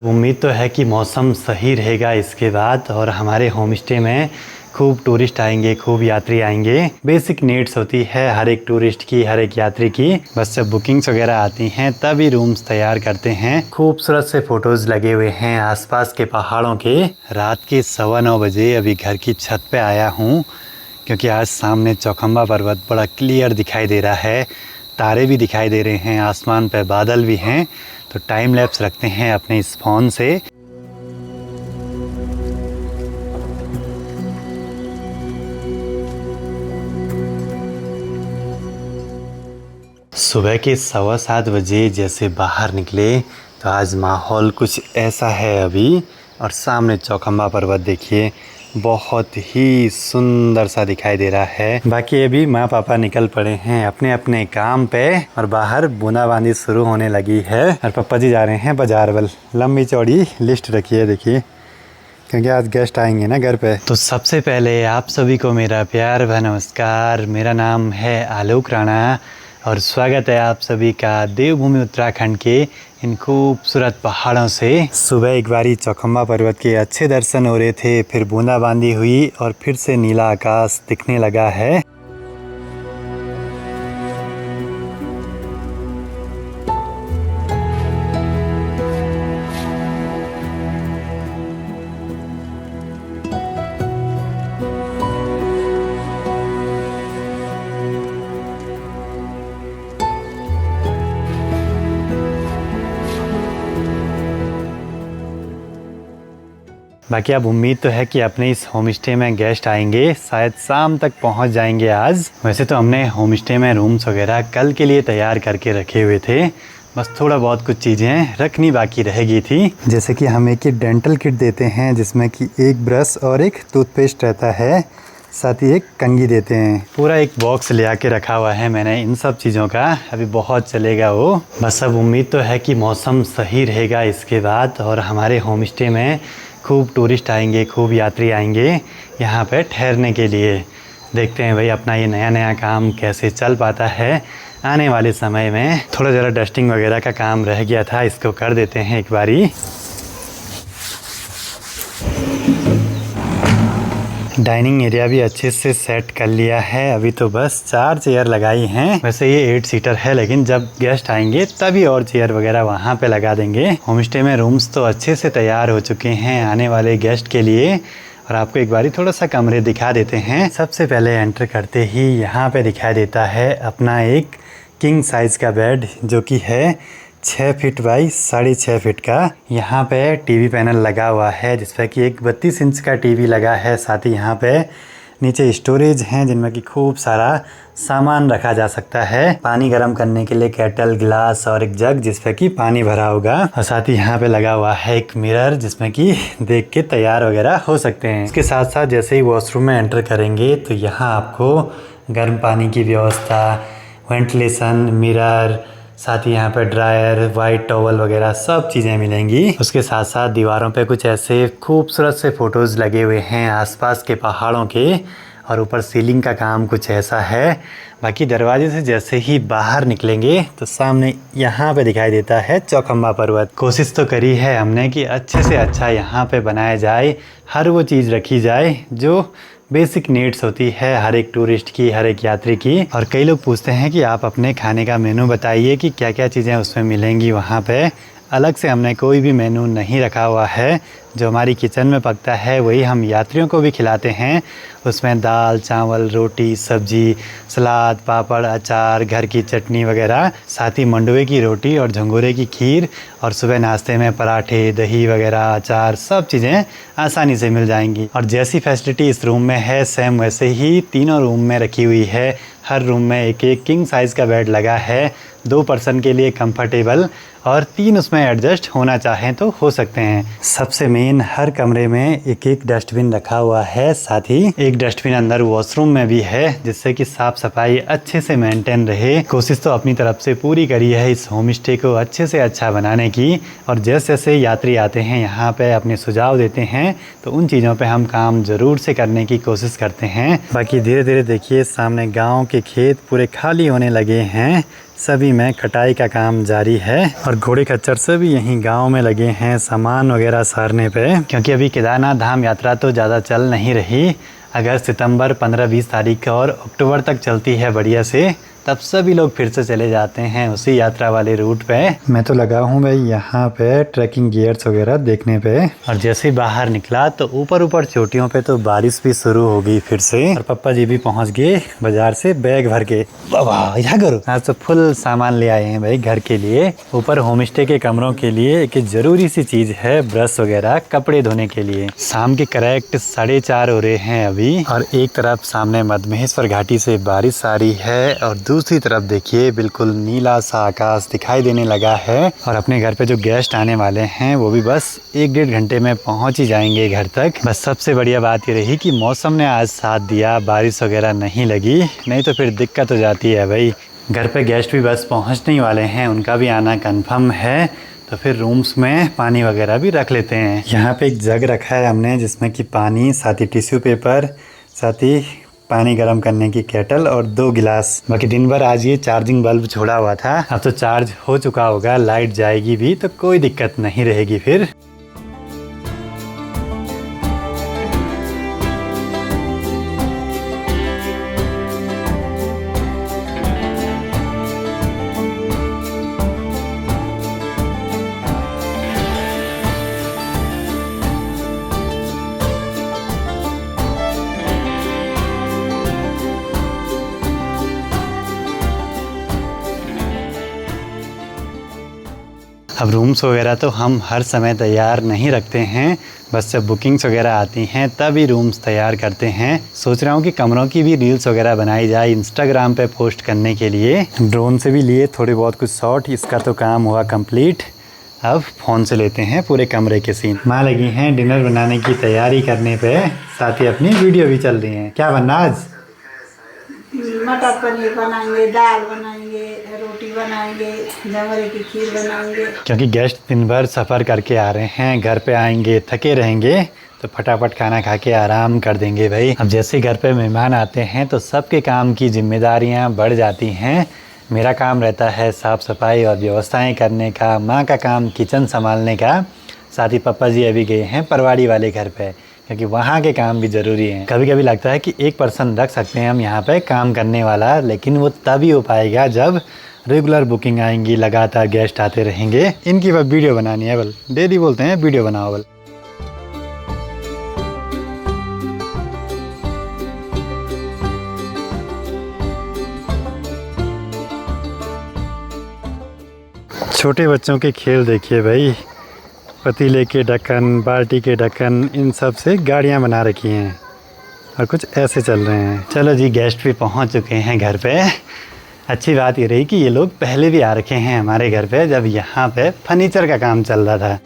उम्मीद तो है कि मौसम सही रहेगा इसके बाद और हमारे होम स्टे में खूब टूरिस्ट आएंगे, खूब यात्री आएंगे। बेसिक नीड्स होती है हर एक टूरिस्ट की, हर एक यात्री की। बस जब बुकिंग्स वगैरह आती हैं तभी रूम्स तैयार करते हैं। खूबसूरत से फ़ोटोज़ लगे हुए हैं आसपास के पहाड़ों के। रात के 9:15 बजे अभी घर की छत पे आया हूँ क्योंकि आज सामने चौखंबा पर्वत बड़ा क्लियर दिखाई दे रहा है। तारे भी दिखाई दे रहे हैं, आसमान पे बादल भी हैं। तो टाइम लैप्स रखते हैं अपने इस फ़ोन से। सुबह के 7:15 बजे जैसे बाहर निकले तो आज माहौल कुछ ऐसा है अभी। और सामने चौखंबा पर्वत देखिए, बहुत ही सुंदर सा दिखाई दे रहा है। बाकी अभी माँ पापा निकल पड़े हैं अपने अपने काम पे और बाहर बूंदाबांदी शुरू होने लगी है। और पापा जी जा रहे हैं बाजार बल। लंबी चौड़ी लिस्ट रखी है देखिए, क्योंकि आज गेस्ट आएंगे ना घर पे। तो सबसे पहले आप सभी को मेरा प्यार व नमस्कार। मेरा नाम है आलोक राणा और स्वागत है आप सभी का देवभूमि उत्तराखंड के इन खूबसूरत पहाड़ों से। सुबह एक बारी चौखंबा पर्वत के अच्छे दर्शन हो रहे थे, फिर बूंदाबांदी हुई और फिर से नीला आकाश दिखने लगा है। बाकी अब उम्मीद तो है कि अपने इस होम स्टे में गेस्ट आएंगे, शायद शाम तक पहुंच जाएंगे आज। वैसे तो हमने होम स्टे में रूम्स वगैरह कल के लिए तैयार करके रखे हुए थे, बस थोड़ा बहुत कुछ चीज़ें रखनी बाकी रह गई थी। जैसे कि हम एक डेंटल किट देते हैं जिसमें कि एक ब्रश और एक टूथपेस्ट रहता है, साथ ही एक कंघी देते हैं। पूरा एक बॉक्स ले आके रखा हुआ है मैंने इन सब चीज़ों का, अभी बहुत चलेगा वो। बस अब उम्मीद तो है कि मौसम सही रहेगा इसके बाद और हमारे होम स्टे में खूब टूरिस्ट आएंगे, खूब यात्री आएंगे यहाँ पे ठहरने के लिए। देखते हैं भाई अपना ये नया नया काम कैसे चल पाता है आने वाले समय में। थोड़ा ज़रा डस्टिंग वगैरह का काम रह गया था, इसको कर देते हैं एक बारी। डाइनिंग एरिया भी अच्छे से सेट कर लिया है। अभी तो बस 4 चेयर लगाई हैं। वैसे ये 8 सीटर है, लेकिन जब गेस्ट आएंगे तभी और चेयर वगैरह वहाँ पे लगा देंगे। होम स्टे में रूम्स तो अच्छे से तैयार हो चुके हैं आने वाले गेस्ट के लिए। और आपको एक बारी थोड़ा सा कमरे दिखा देते हैं। सबसे पहले एंटर करते ही यहाँ पे दिखाई देता है अपना एक किंग साइज़ का बेड, जो कि है 6 फीट बाई 6.5 फीट का। यहाँ पे टीवी पैनल लगा हुआ है जिस पर कि एक 32 इंच का टीवी लगा है। साथ ही यहाँ पे नीचे स्टोरेज हैं जिनमें कि खूब सारा सामान रखा जा सकता है। पानी गर्म करने के लिए केटल, गिलास और एक जग जिस पे कि पानी भरा होगा। और साथ ही यहाँ पे लगा हुआ है एक मिरर जिसमें कि देख के तैयार वगैरह हो सकते हैं। इसके साथ साथ जैसे ही वॉशरूम में एंटर करेंगे तो यहाँ आपको गर्म पानी की व्यवस्था, वेंटिलेशन, मिरर, साथ ही यहाँ पे ड्रायर, वाइट टॉवल वगैरह सब चीज़ें मिलेंगी। उसके साथ साथ दीवारों पे कुछ ऐसे खूबसूरत से फ़ोटोज़ लगे हुए हैं आसपास के पहाड़ों के। और ऊपर सीलिंग का काम कुछ ऐसा है। बाकी दरवाजे से जैसे ही बाहर निकलेंगे तो सामने यहाँ पे दिखाई देता है चौखंबा पर्वत। कोशिश तो करी है हमने कि अच्छे से अच्छा यहाँ पे बनाया जाए, हर वो चीज़ रखी जाए जो बेसिक नीड्स होती है हर एक टूरिस्ट की, हर एक यात्री की। और कई लोग पूछते हैं कि आप अपने खाने का मेनू बताइए कि क्या क्या चीज़ें उसमें मिलेंगी वहाँ पे। अलग से हमने कोई भी मेनू नहीं रखा हुआ है। जो हमारी किचन में पकता है वही हम यात्रियों को भी खिलाते हैं। उसमें दाल, चावल, रोटी, सब्जी, सलाद, पापड़, अचार, घर की चटनी वगैरह, साथ ही मंडुए की रोटी और झंगोरे की खीर। और सुबह नाश्ते में पराठे, दही वगैरह, अचार, सब चीज़ें आसानी से मिल जाएंगी। और जैसी फैसिलिटी इस रूम में है सेम वैसे ही तीनों रूम में रखी हुई है। हर रूम में एक एक किंग साइज़ का बेड लगा है, 2 पर्सन के लिए कंफर्टेबल, और 3 उसमें एडजस्ट होना चाहें तो हो सकते हैं। सबसे मेन, हर कमरे में एक एक डस्टबिन रखा हुआ है। साथ ही एक डस्टबिन अंदर वॉशरूम में भी है जिससे कि साफ सफाई अच्छे से मेंटेन रहे। कोशिश तो अपनी तरफ से पूरी करी है इस होम स्टे को अच्छे से अच्छा बनाने की। और जैसे जैसे यात्री आते हैं यहाँ पे अपने सुझाव देते हैं तो उन चीज़ों पे हम काम ज़रूर से करने की कोशिश करते हैं। बाकी धीरे धीरे देखिए सामने गाँव के खेत पूरे खाली होने लगे हैं। सभी में कटाई का काम जारी है और घोड़े खच्चर सभी यहीं गांव में लगे हैं सामान वगैरह सारने पे, क्योंकि अभी केदारनाथ धाम यात्रा तो ज़्यादा चल नहीं रही। अगर सितंबर 15-20 तारीख और अक्टूबर तक चलती है बढ़िया से, तब सभी लोग फिर से चले जाते हैं उसी यात्रा वाले रूट पे। मैं तो लगा हूँ भाई यहाँ पे ट्रैकिंग गियर्स वगैरह देखने पे। और जैसे ही बाहर निकला तो ऊपर चोटियों पे तो बारिश भी शुरू हो गई फिर से। और पापा जी भी पहुँच गए बाजार से बैग भर के। क्या करो, आज तो फुल सामान ले आए हैं भाई घर के लिए। ऊपर होम स्टे के कमरों के लिए एक जरूरी सी चीज है ब्रश वगैरह कपड़े धोने के लिए। शाम के करेक्ट 4:30 हो रहे हैं अभी और एक तरफ सामने मधमहेश्वर घाटी से बारिश आ रही है और दूसरी तरफ देखिए बिल्कुल नीला सा आकाश दिखाई देने लगा है। और अपने घर पे जो गेस्ट आने वाले हैं वो भी बस 1-1.5 घंटे में पहुंच ही जाएंगे घर तक। बस सबसे बढ़िया बात ये रही कि मौसम ने आज साथ दिया, बारिश वगैरह नहीं लगी, नहीं तो फिर दिक्कत हो जाती है भाई। घर पे गेस्ट भी बस पहुंचने ही वाले हैं, उनका भी आना कन्फर्म है, तो फिर रूम्स में पानी वगैरह भी रख लेते हैं। यहाँ पे एक जग रखा है हमने जिसमें कि पानी, साथ ही टिश्यू पेपर, साथ ही पानी गर्म करने की केटल और 2 गिलास। बाकी दिन भर आज ये चार्जिंग बल्ब छोड़ा हुआ था, अब तो चार्ज हो चुका होगा, लाइट जाएगी भी तो कोई दिक्कत नहीं रहेगी फिर। अब रूम्स वगैरह तो हम हर समय तैयार नहीं रखते हैं, बस जब बुकिंग्स वगैरह आती हैं तभी रूम्स तैयार करते हैं। सोच रहा हूँ कि कमरों की भी रील्स वगैरह बनाई जाए इंस्टाग्राम पे पोस्ट करने के लिए। ड्रोन से भी लिए थोड़े बहुत कुछ शॉट, इसका तो काम हुआ कंप्लीट। अब फ़ोन से लेते हैं पूरे कमरे के सीन। माँ लगी हैं डिनर बनाने की तैयारी करने पे, साथ ही अपनी वीडियो भी चल रही है। क्या बनना आज? मटर पनीर बनाएंगे, दाल बनाएंगे, रोटी बनाएंगे, जंगरे की खीर बनाएंगे। क्योंकि गेस्ट दिन भर सफ़र करके आ रहे हैं, घर पे आएंगे थके रहेंगे तो फटाफट खाना खा के आराम कर देंगे भाई। अब जैसे घर पे मेहमान आते हैं तो सबके काम की जिम्मेदारियां बढ़ जाती हैं। मेरा काम रहता है साफ़ सफाई और व्यवस्थाएं करने का, माँ का काम किचन संभालने का, साथ ही पापा जी अभी गए हैं परवाड़ी वाले घर पे, क्योंकि वहाँ के काम भी ज़रूरी हैं। कभी कभी लगता है कि एक पर्सन रख सकते हैं हम यहाँ पे काम करने वाला, लेकिन वो तभी हो पाएगा जब रेगुलर बुकिंग आएंगी, लगातार गेस्ट आते रहेंगे। इनकी बस वीडियो बनानी है, बल डेली बोलते हैं वीडियो बनाओ बल। छोटे बच्चों के खेल देखिए भाई, पतीले के ढक्कन, बाल्टी के ढक्कन, इन सब से गाड़ियाँ बना रखी हैं और कुछ ऐसे चल रहे हैं। चलो जी, गेस्ट भी पहुंच चुके हैं घर पे। अच्छी बात ये रही कि ये लोग पहले भी आ रखे हैं हमारे घर पे, जब यहाँ पे फर्नीचर का काम चल रहा था।